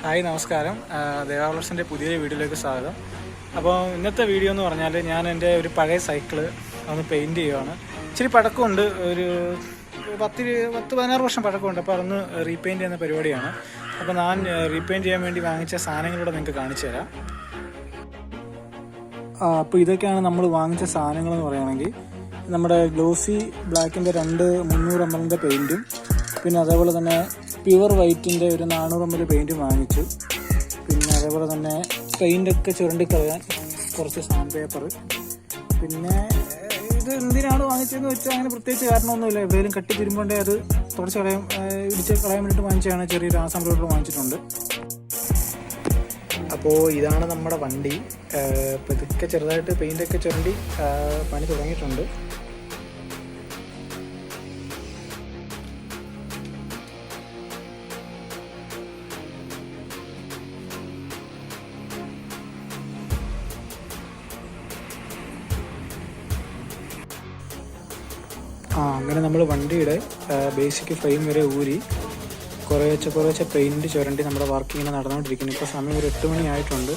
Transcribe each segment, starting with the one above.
Hi നമസ്കാരം. ദേവാപ്ലസിൻ്റെ പുതിയൊരു വീഡിയോയിലേക്ക് സ്വാഗതം. അപ്പോൾ ഇന്നത്തെ വീഡിയോ എന്ന് പറഞ്ഞാൽ ഞാൻ എൻ്റെ ഒരു പഴയ സൈക്കിള് ഒന്ന് പെയിൻറ്റ് ചെയ്യുകയാണ്. ഇച്ചിരി പഴക്കമുണ്ട്, ഒരു 10-16 വർഷം പഴക്കമുണ്ട്. അപ്പോൾ അതൊന്ന് റീപെയിൻറ്റ് ചെയ്യുന്ന പരിപാടിയാണ്. അപ്പോൾ ഞാൻ റീപെയിൻറ്റ് ചെയ്യാൻ വേണ്ടി വാങ്ങിച്ച സാധനങ്ങളൂടെ നിങ്ങൾക്ക് കാണിച്ചു തരാം. അപ്പോൾ ഇതൊക്കെയാണ് നമ്മൾ വാങ്ങിച്ച സാധനങ്ങളെന്ന് പറയുകയാണെങ്കിൽ, നമ്മുടെ ഗ്ലോസി ബ്ലാക്കിൻ്റെ 300 ml പെയിൻറ്റും, പിന്നെ അതേപോലെ തന്നെ പ്യുവർ വൈറ്റിൻ്റെ ഒരു 400 ml പെയിൻറ്റ് വാങ്ങിച്ചു. പിന്നെ അതേപോലെ തന്നെ പെയിൻ്റൊക്കെ ചുരണ്ടിക്കളയാൻ കുറച്ച് സാൻഡ് പേപ്പർ. പിന്നെ ഇത് എന്തിനാണ് വാങ്ങിച്ചതെന്ന് വെച്ചാൽ അങ്ങനെ പ്രത്യേകിച്ച് കാരണമൊന്നുമില്ല. എവിടെയെങ്കിലും കട്ടി തിരുമ്പോണ്ടേ അത് തുടച്ച് ഇടിച്ച് കളയാൻ വേണ്ടിയിട്ട് വാങ്ങിച്ചതാണ്. ചെറിയൊരു ആസാം റോഡിൽ വാങ്ങിച്ചിട്ടുണ്ട്. അപ്പോൾ ഇതാണ് നമ്മുടെ വണ്ടി. ഇപ്പോൾ ഇതൊക്കെ ചെറുതായിട്ട് പെയിൻ്റൊക്കെ ചുരണ്ടി പണി തുടങ്ങിയിട്ടുണ്ട്. അങ്ങനെ നമ്മൾ വണ്ടിയുടെ ബേസിക് ഫ്രെയിം വരെ ഊരി കുറേശ്ശെ പെയിൻറ്റ് ചുരണ്ടി നമ്മുടെ വർക്ക് ഇങ്ങനെ നടന്നുകൊണ്ടിരിക്കുന്നു. ഇപ്പോൾ സമയം ഒരു 8 മണി ആയിട്ടുണ്ട്.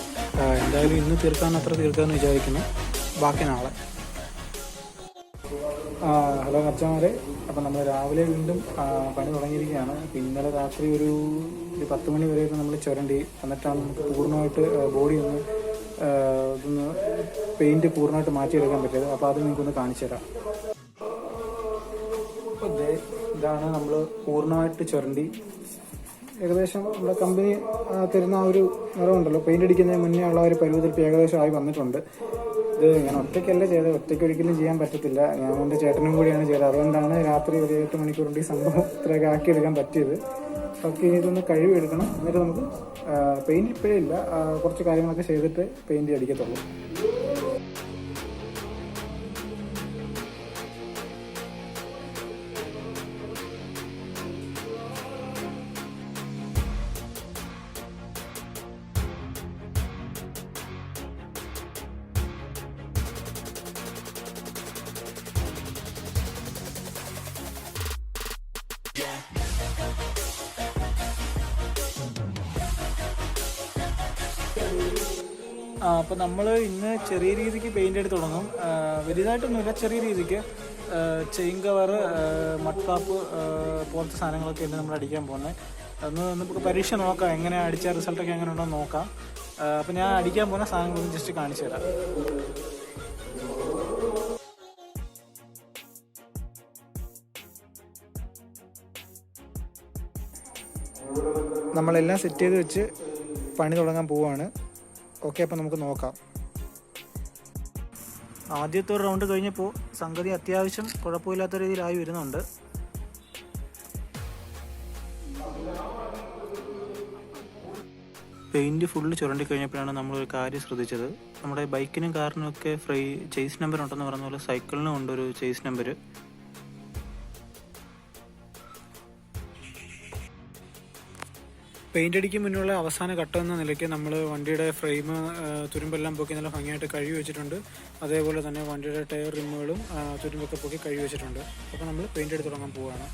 എന്തായാലും ഇന്ന് തീർക്കാമെന്ന് വിചാരിക്കുന്നു, ബാക്കി നാളെ. ഹലോ മച്ചാമാരെ, അപ്പം നമ്മൾ രാവിലെ വീണ്ടും പണി തുടങ്ങിയിരിക്കുകയാണ്. ഇന്നലെ രാത്രി ഒരു 10 മണി വരെയൊക്കെ നമ്മൾ ചുരണ്ടി, എന്നിട്ടാണ് നമുക്ക് പൂർണ്ണമായിട്ട് ബോഡി ഇതൊന്ന് പെയിൻറ്റ് പൂർണ്ണമായിട്ട് മാറ്റിയെടുക്കാൻ പറ്റിയത്. അപ്പോൾ അത് നിങ്ങൾക്കൊന്ന് കാണിച്ചു തരാം. ഇതാണ് നമ്മൾ പൂർണ്ണമായിട്ട് ചുരണ്ടി, ഏകദേശം നമ്മുടെ കമ്പനി തരുന്ന ആ ഒരു നിറമുണ്ടല്ലോ, പെയിൻ്റ് അടിക്കുന്നതിന് മുന്നേ ഉള്ള ഒരു പരുവത്തിൽ ഏകദേശം ആയി വന്നിട്ടുണ്ട്. ഇത് ഞാൻ ഒറ്റയ്ക്കല്ല ചെയ്തത്, ഒറ്റയ്ക്ക് ഒരിക്കലും ചെയ്യാൻ പറ്റത്തില്ല. ഞാൻ എൻ്റെ ചേട്ടനും കൂടിയാണ് ചെയ്തത്. അതുകൊണ്ടാണ് രാത്രി ഒരു 8 മണിക്കൂർ കൊണ്ട് ഈ സംഭവം ഇത്രയൊക്കെ ആക്കിയെടുക്കാൻ പറ്റിയത്. ഓക്കെ, ഇതൊന്ന് കഴുകിയെടുക്കണം. എന്നിട്ട് നമുക്ക് പെയിൻറ്റ് ഇപ്പോഴേ ഇല്ല, കുറച്ച് കാര്യങ്ങളൊക്കെ ചെയ്തിട്ട് പെയിൻറ്റ് അടിക്കത്തുള്ളൂ. അപ്പോൾ നമ്മൾ ഇന്ന് ചെറിയ രീതിക്ക് പെയിൻ്റ് എടുത്ത് തുടങ്ങും. വലുതായിട്ടൊന്നുമില്ല, ചെറിയ രീതിക്ക് ചെയിൻ കവർ, മഡ് കാപ്പ് പോലത്തെ സാധനങ്ങളൊക്കെ ഉണ്ട് നമ്മൾ അടിക്കാൻ പോകുന്നത്. നമുക്ക് പരീക്ഷ നോക്കാം, എങ്ങനെ അടിച്ച റിസൾട്ടൊക്കെ എങ്ങനെ ഉണ്ടോ നോക്കാം. അപ്പോൾ ഞാൻ അടിക്കാൻ പോകുന്ന സാധനങ്ങളൊന്ന് ജസ്റ്റ് കാണിച്ചു തരാം. നമ്മളെല്ലാം സെറ്റ് ചെയ്ത് വെച്ച് പണി തുടങ്ങാൻ പോവുകയാണ്. ഓക്കെ, അപ്പം നമുക്ക് നോക്കാം. ആദ്യത്തെ ഒരു റൗണ്ട് കഴിഞ്ഞപ്പോൾ സംഗതി അത്യാവശ്യം കുഴപ്പമില്ലാത്ത രീതിയിലായി വരുന്നുണ്ട്. പെയിൻറ്റ് ഫുള്ള് ചുരണ്ടി കഴിഞ്ഞപ്പോഴാണ് നമ്മളൊരു കാര്യം ശ്രദ്ധിച്ചത്. നമ്മുടെ ബൈക്കിനും കാറിനും ഒക്കെ ചേസ് നമ്പർ ഉണ്ടെന്ന് പറഞ്ഞ പോലെ സൈക്കിളിനും ഉണ്ടൊരു ചേസ് നമ്പർ. പെയിൻ്റ് അടിക്കും മുന്നുള്ള അവസാന ഘട്ടം എന്ന നിലയ്ക്ക് നമ്മൾ വണ്ടിയുടെ ഫ്രെയിം തുരുമ്പെല്ലാം പൊക്കി നല്ല ഭംഗിയായിട്ട് കഴുകി വെച്ചിട്ടുണ്ട്. അതേപോലെ തന്നെ വണ്ടിയുടെ ടയർ റിമ്മുകളും തുരുമ്പൊക്കെ പൊക്കി കഴുകി വെച്ചിട്ടുണ്ട്. അപ്പോൾ നമ്മൾ പെയിൻ്റ് എടുത്ത് തുടങ്ങാൻ പോവുകയാണ്.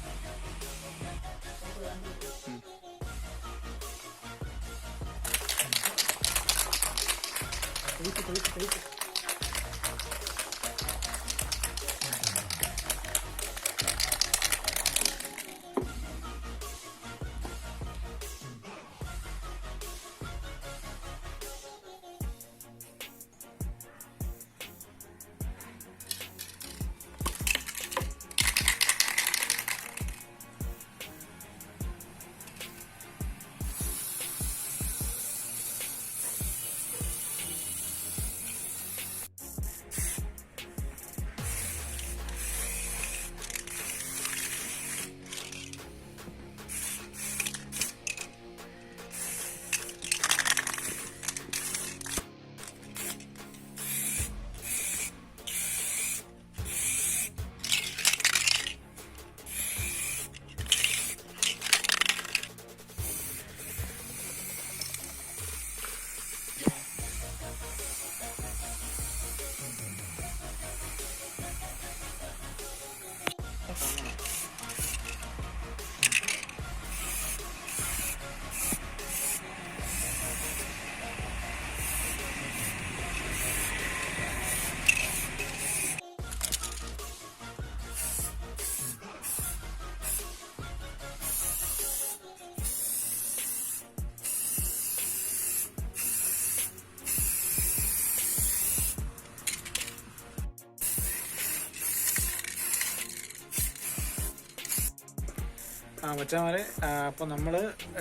മച്ചാമാരെ, അപ്പോൾ നമ്മൾ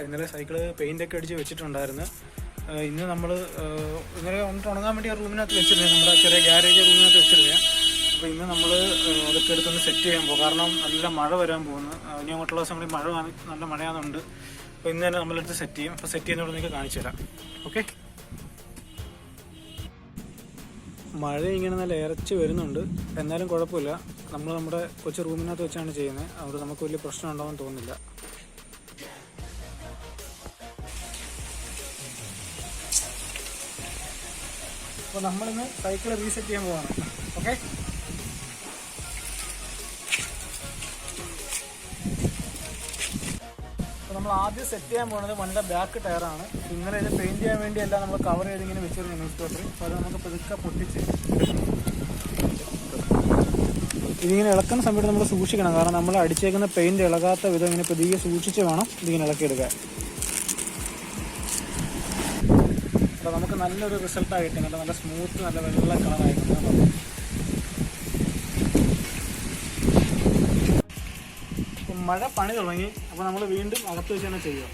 ഇന്നലെ സൈക്കിള് പെയിൻ്റൊക്കെ അടിച്ച് വെച്ചിട്ടുണ്ടായിരുന്നു. ഇന്ന് നമ്മൾ ഇന്നലെ വന്നിട്ട് ഉണങ്ങാൻ വേണ്ടി ആ റൂമിനകത്ത് വെച്ചിരുന്നത്, നമ്മുടെ ചെറിയ ഗ്യാരേജ് റൂമിനകത്ത് വെച്ചിരുന്നത്. അപ്പോൾ ഇന്ന് നമ്മൾ അതൊക്കെ എടുത്തൊന്ന് സെറ്റ് ചെയ്യാൻ പോകും. കാരണം നല്ല മഴ വരാൻ പോകുന്നു. ഇനി അങ്ങോട്ടുള്ള ദിവസങ്ങളിൽ നല്ല മഴയാണെന്നുണ്ട്. അപ്പോൾ ഇന്ന് തന്നെ നമ്മളെടുത്ത് സെറ്റ് ചെയ്യും. അപ്പോൾ സെറ്റ് ചെയ്യുന്നതോടെ നിങ്ങൾക്ക് കാണിച്ചു തരാം. ഓക്കെ. മഴ ഇങ്ങനെ നല്ല ഇറച്ചി വരുന്നുണ്ട്. എന്നാലും കുഴപ്പമില്ല, നമ്മൾ നമ്മുടെ കൊച്ചു റൂമിനകത്ത് വെച്ചാണ് ചെയ്യുന്നത്. അവിടെ നമുക്ക് വലിയ പ്രശ്നം ഉണ്ടാവാൻ തോന്നുന്നില്ല. അപ്പോൾ നമ്മളിന്ന് സൈക്കിൾ റീസെറ്റ് ചെയ്യാൻ പോവാണ്. ഓക്കെ. അപ്പോൾ നമ്മൾ ആദ്യം സെറ്റ് ചെയ്യാൻ പോകുന്നത് വണ്ടിയുടെ ബാക്ക് ടയറാണ്. ഇന്നലെ ഇത് പെയിൻറ്റ് ചെയ്യാൻ വേണ്ടി എല്ലാം നമ്മൾ കവർ ചെയ്ത് ഇങ്ങനെ വെച്ചിരുന്നു ന്യൂസ് പേപ്പറിൽ. അപ്പോൾ അത് നമുക്ക് പതുക്കെ പൊട്ടിച്ച് ഇതിങ്ങനെ ഇളക്കുന്ന സമയത്ത് നമ്മൾ സൂക്ഷിക്കണം. കാരണം നമ്മൾ അടിച്ചേക്കുന്ന പെയിൻറ്റ് ഇളകാത്ത വിധം ഇങ്ങനെ പതിയെ സൂക്ഷിച്ച് വേണം ഇതിങ്ങനെ ഇളക്കിയെടുക്കാൻ. അപ്പോൾ നമുക്ക് നല്ലൊരു റിസൾട്ടാണ് കിട്ടുന്നുണ്ട്. നല്ല സ്മൂത്ത്, നല്ല വെള്ള കളറായിട്ടുണ്ട്. അപ്പം മഴ പണി തുടങ്ങി. അപ്പോൾ നമ്മൾ വീണ്ടും അകത്ത് വെച്ച് തന്നെ ചെയ്യുക.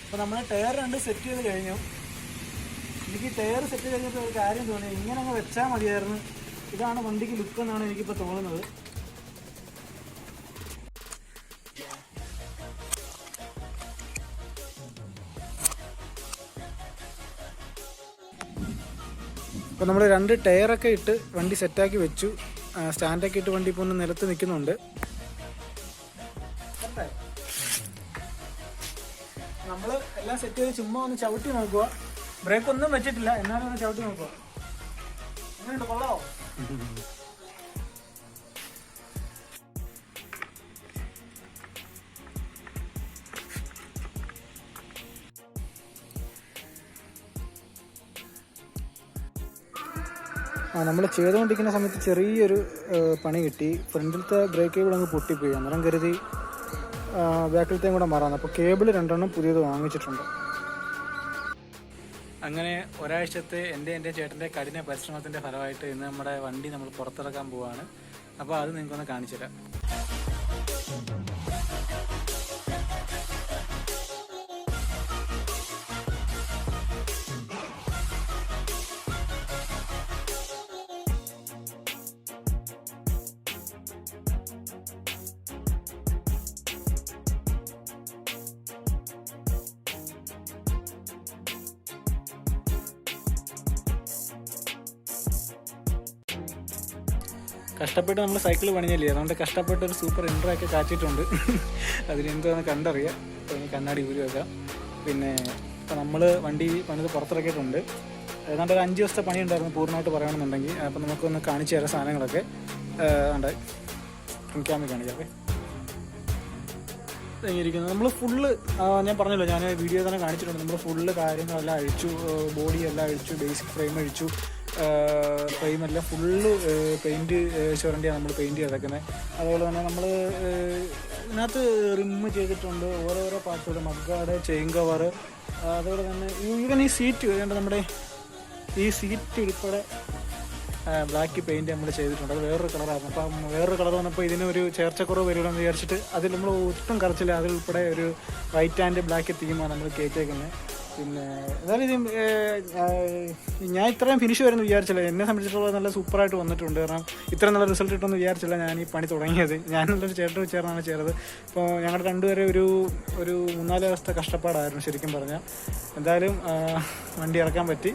അപ്പോൾ നമ്മൾ ടയർ 2 സെറ്റ് ചെയ്ത് കഴിഞ്ഞു. എനിക്ക് ടയർ സെറ്റ് കഴിഞ്ഞപ്പോൾ ഒരു കാര്യം തോന്നി, ഇങ്ങനെ അങ്ങ് വെച്ചാൽ മതിയായിരുന്നു. ഇതാണ് വണ്ടിക്ക് ലുക്ക് എന്നാണ് എനിക്കിപ്പോൾ തോന്നുന്നത്. അപ്പോൾ നമ്മൾ 2 ടയറൊക്കെ ഇട്ട് വണ്ടി സെറ്റാക്കി വെച്ചു. സ്റ്റാൻഡൊക്കെ ഇട്ട് വണ്ടി ഇപ്പോൾ ഒന്ന് നിലത്ത് നിൽക്കുന്നുണ്ട്. നമ്മൾ എല്ലാം സെറ്റ് ചെയ്ത് ചുമ്മാ ഒന്ന് ചവിട്ടി നോക്കുക. ബ്രേക്ക് ഒന്നും വെച്ചിട്ടില്ല, എന്നാലും ഒന്ന് ചവിട്ടി നോക്കുക. എങ്ങനെയുണ്ട്, കൊള്ളാവോ? നമ്മൾ ചെയ്തുകൊണ്ടിരിക്കുന്ന സമയത്ത് ചെറിയൊരു പണി കിട്ടി. ഫ്രണ്ടിലത്തെ ബ്രേക്ക് കേബിൾ അങ്ങ് പൊട്ടിപ്പോയി. അന്നേരം കരുതി ബാക്കിലത്തെയും കൂടെ മാറാന്ന്. അപ്പോൾ കേബിൾ 2 പുതിയത് വാങ്ങിച്ചിട്ടുണ്ട്. അങ്ങനെ ഒരാഴ്ചത്തെ എൻ്റെ ചേട്ടൻ്റെ കഠിന പരിശ്രമത്തിൻ്റെ ഫലമായിട്ട് ഇന്ന് നമ്മുടെ വണ്ടി നമ്മൾ പുറത്തിറക്കാൻ പോവുകയാണ്. അപ്പോൾ അത് നിങ്ങൾക്കൊന്ന് കാണിച്ചു തരാം. കഷ്ടപ്പെട്ട് നമ്മൾ സൈക്കിൾ പണിഞ്ഞല്ലേ, അതുകൊണ്ട് കഷ്ടപ്പെട്ട് ഒരു സൂപ്പർ ഇൻട്രോയൊക്കെ കാച്ചിട്ടുണ്ട്. അതിനെന്താണെന്ന് കണ്ടറിയാം. അപ്പോൾ ഇനി കണ്ണാടി ഊരി വെക്കാം. പിന്നെ ഇപ്പോൾ നമ്മൾ വണ്ടി പണിത് പുറത്തിറക്കിയിട്ടുണ്ട്. ഏതാണ്ട് ഒരു 5 ദിവസത്തെ പണി ഉണ്ടായിരുന്നു പൂർണ്ണമായിട്ട് പറയുകയാണെന്നുണ്ടെങ്കിൽ. അപ്പോൾ നമുക്കൊന്ന് കാണിച്ചു തരാം സാധനങ്ങളൊക്കെ. ഉണ്ട്, ക്യാമറ കാണിക്കാം. ഇരിക്കുന്നത് നമ്മൾ ഫുള്ള്, ഞാൻ പറഞ്ഞല്ലോ, ഞാൻ വീഡിയോ തന്നെ കാണിച്ചിട്ടുണ്ട്. നമ്മൾ ഫുള്ള് കാര്യങ്ങളെല്ലാം അഴിച്ചു, ബോഡി എല്ലാം അഴിച്ചു, ബേസിക് ഫ്രെയിം അഴിച്ചു, ഫ്രെയിമെല്ലാം ഫുള്ള് പെയിൻറ്റ് ചുരണ്ടിയാണ് നമ്മൾ പെയിൻറ്റ് ചെയ്തേക്കുന്നത്. അതുപോലെ തന്നെ നമ്മൾ ഇതിനകത്ത് റിമ്മ് ചെയ്തിട്ടുണ്ട്. ഓരോരോ പാർട്ടുകൾ, മഗ്ഗാർഡ്, ചെയിൻ കവർ, അതുപോലെ തന്നെ ഈവൻ ഈ സീറ്റ് നമ്മുടെ ഈ സീറ്റ് ഉൾപ്പെടെ ബ്ലാക്ക് പെയിൻറ്റ് നമ്മൾ ചെയ്തിട്ടുണ്ട്. അത് വേറൊരു കളറായിരുന്നു. അപ്പം വേറൊരു കളർ വന്നപ്പോൾ ഇതിനൊരു ചേർച്ചക്കുറവ് വരുമെന്ന് വിചാരിച്ചിട്ട് അതിൽ നമ്മൾ ഒട്ടും കറച്ചില്ല. അതിലുൾപ്പെടെ ഒരു വൈറ്റ് ആൻഡ് ബ്ലാക്ക് തീമാണ് നമ്മൾ കയറ്റേക്കുന്നത്. പിന്നെ എന്നാലും ഇത് ഞാൻ ഇത്രയും ഫിനിഷ് വരുമെന്ന് വിചാരിച്ചില്ല. എന്നെ സംബന്ധിച്ചിട്ടുള്ളത് നല്ല സൂപ്പറായിട്ട് വന്നിട്ടുണ്ട്. കാരണം ഇത്രയും നല്ല റിസൾട്ട് കിട്ടുമെന്ന് വിചാരിച്ചില്ല ഞാൻ ഈ പണി തുടങ്ങിയത്. ഞാനുള്ളൊരു ചേട്ടൻ ചേർന്നാണ് ചെയ്തത്. അപ്പോൾ ഞങ്ങളുടെ രണ്ടുപേരെ ഒരു 3-4 ദിവസത്തെ കഷ്ടപ്പാടായിരുന്നു ശരിക്കും പറഞ്ഞാൽ. എന്തായാലും വണ്ടി ഇറക്കാൻ പറ്റി.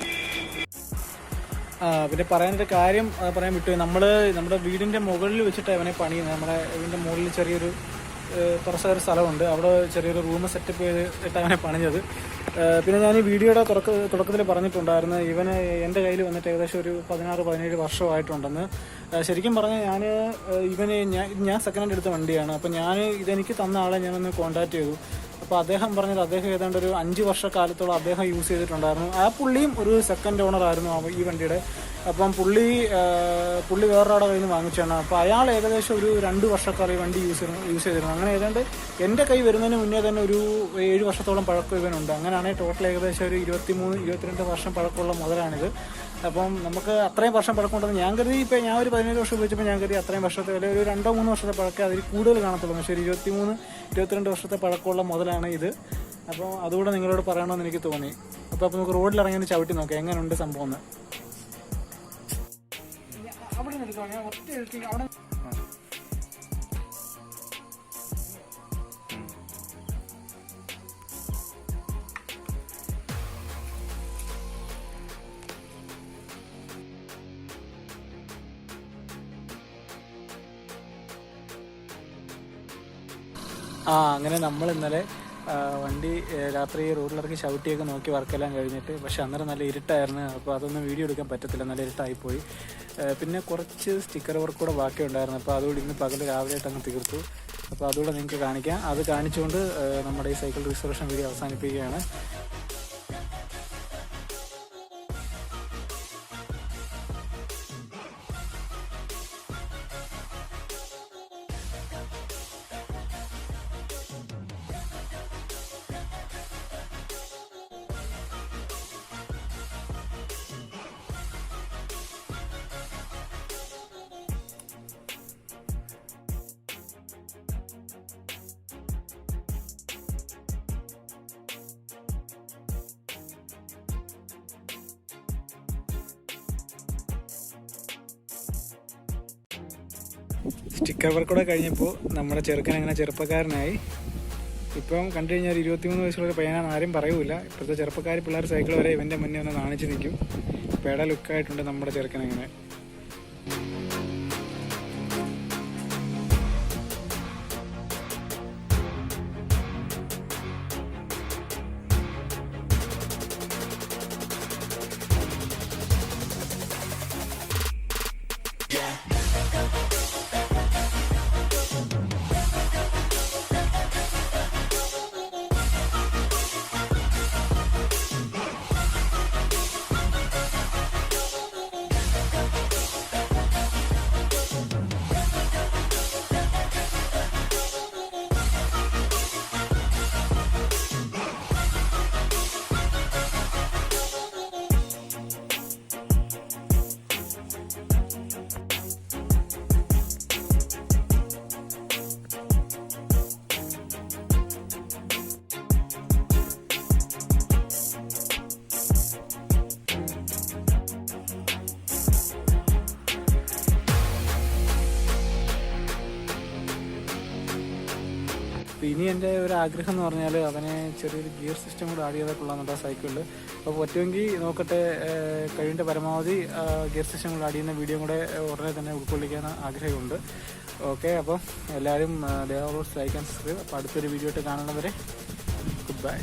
പിന്നെ പറയാനൊരു കാര്യം പറയാൻ വിട്ടു. നമ്മുടെ വീടിൻ്റെ മുകളിൽ വെച്ചിട്ട് അവനെ പണിയുന്നത്. നമ്മുടെ വീടിൻ്റെ മുകളിൽ ചെറിയൊരു തുറച്ച ഒരു സ്ഥലമുണ്ട്. അവിടെ ചെറിയൊരു റൂം സെറ്റപ്പ് ചെയ്തിട്ട് അവനെ പണിഞ്ഞത്. പിന്നെ ഞാൻ ഈ വീഡിയോയുടെ തുടക്കത്തിൽ പറഞ്ഞിട്ടുണ്ടായിരുന്നു, ഇവന് എൻ്റെ കയ്യിൽ വന്നിട്ട് ഏകദേശം ഒരു 16-17 വർഷമായിട്ടുണ്ടെന്ന്. ശരിക്കും പറഞ്ഞാൽ ഞാൻ സെക്കൻഡ് ഹാൻഡ് എടുത്ത വണ്ടിയാണ്. അപ്പോൾ ഇതെനിക്ക് തന്ന ആളെ ഞാനൊന്ന് കോൺടാക്ട് ചെയ്തു. അപ്പോൾ അദ്ദേഹം പറഞ്ഞത് അദ്ദേഹം ഏതാണ്ട് ഒരു 5 വർഷക്കാലത്തോളം അദ്ദേഹം യൂസ് ചെയ്തിട്ടുണ്ടായിരുന്നു. ആ പുള്ളിയും ഒരു സെക്കൻഡ് ഓണറായിരുന്നു ഈ വണ്ടിയുടെ. അപ്പം പുള്ളി വേറൊരാളുടെ കയ്യിൽ നിന്ന് വാങ്ങിച്ചാണ്. അപ്പോൾ അയാൾ ഏകദേശം ഒരു 2 വർഷക്കാലം വണ്ടി യൂസ് ചെയ്തിരുന്നു. അങ്ങനെ ഏതാണ്ട് എൻ്റെ കൈ വരുന്നതിന് മുന്നേ തന്നെ ഒരു 7 വർഷത്തോളം പഴക്കം ഇവനുണ്ട്. അങ്ങനെയാണെങ്കിൽ ടോട്ടൽ ഏകദേശം ഒരു 23-22 വർഷം പഴക്കമുള്ള മുതലാണിത്. അപ്പം നമുക്ക് അത്രയും വർഷം പഴക്കമുണ്ടെന്ന് ഞാൻ കരുതി. ഇപ്പോൾ ഞാൻ ഒരു 17 വർഷം ഉപയോഗിച്ചപ്പോൾ ഞാൻ കരുതി അത്രയും വർഷത്തെ അല്ലെങ്കിൽ ഒരു 2-3 വർഷത്തെ പഴക്കം അതിൽ കൂടുതൽ കാണത്തുള്ളൂ. പക്ഷേ ഒരു 23-22 വർഷത്തെ പഴക്കമുള്ള മുതലാണ് ഇത്. അപ്പോൾ അതുകൂടെ നിങ്ങളോട് പറയണമെന്ന് എനിക്ക് തോന്നി. അപ്പോൾ നമുക്ക് റോഡിലിറങ്ങി ചവിട്ടി നോക്കാം എങ്ങനെയുണ്ട് സംഭവം എന്ന്. അവിടെ നിൽക്കാം, ഞാൻ ഒറ്റ അവിടെ അങ്ങനെ നമ്മൾ ഇന്നലെ വണ്ടി രാത്രി റോഡിലിറക്കി ചവിട്ടിയൊക്കെ നോക്കി വർക്കെല്ലാം കഴിഞ്ഞിട്ട്, പക്ഷെ അന്നേരം നല്ല ഇരുട്ടായിരുന്നു. അപ്പോൾ അതൊന്നും വീഡിയോ എടുക്കാൻ പറ്റത്തില്ല, നല്ല ഇരുട്ടായിപ്പോയി. പിന്നെ കുറച്ച് സ്റ്റിക്കർ വർക്ക് കൂടെ ബാക്കി ഉണ്ടായിരുന്നു. അപ്പോൾ അതുകൂടി ഇന്ന് പകൽ രാവിലെ ആയിട്ട് അങ്ങ് തീർത്തു. അപ്പോൾ അതുകൂടെ നിങ്ങൾക്ക് കാണിക്കാം. അത് കാണിച്ചുകൊണ്ട് നമ്മുടെ ഈ സൈക്കിൾ റിസർവേഷൻ വീഡിയോ അവസാനിപ്പിക്കുകയാണ്. സ്റ്റിക്കർ വർക്കൂടെ കഴിഞ്ഞപ്പോൾ നമ്മുടെ ചെറുക്കൻ അങ്ങനെ ചെറുപ്പക്കാരനായി. ഇപ്പം കണ്ടു കഴിഞ്ഞാൽ 23 വയസ്സുള്ള പയ്യനാണെന്ന് ആരും പറയൂല. ഇപ്പോഴത്തെ ചെറുപ്പക്കാർ പിള്ളേർ സൈക്കിൾ വരെ ഇവൻ്റെ മുന്നേ ഒന്ന് കാണിച്ച് നിൽക്കും. പേട ലുക്കായിട്ടുണ്ട് നമ്മുടെ ചെറുക്കൻ അങ്ങനെ. ഇനി എൻ്റെ ഒരു ആഗ്രഹം എന്ന് പറഞ്ഞാൽ അവനെ ചെറിയൊരു ഗിയർ സിസ്റ്റം കൂടെ ആഡ് ചെയ്താൽ കൊള്ളാമെന്നുണ്ട് ആ സൈക്കിളിൽ. അപ്പോൾ പറ്റുമെങ്കിൽ നോക്കട്ടെ, കഴിവിൻ്റെ പരമാവധി ഗിയർ സിസ്റ്റം കൂടെ ആഡ് ചെയ്യുന്ന വീഡിയോ കൂടെ ഉടനെ തന്നെ ഉൾക്കൊള്ളിക്കാൻ ആഗ്രഹമുണ്ട്. ഓക്കെ, അപ്പം എല്ലാവരും ലൈക്ക് ആൻഡ് സബ്സ്ക്രൈബ്. അപ്പോൾ അടുത്തൊരു വീഡിയോ ആയിട്ട് കാണുന്നവരെ ഗുഡ് ബൈ.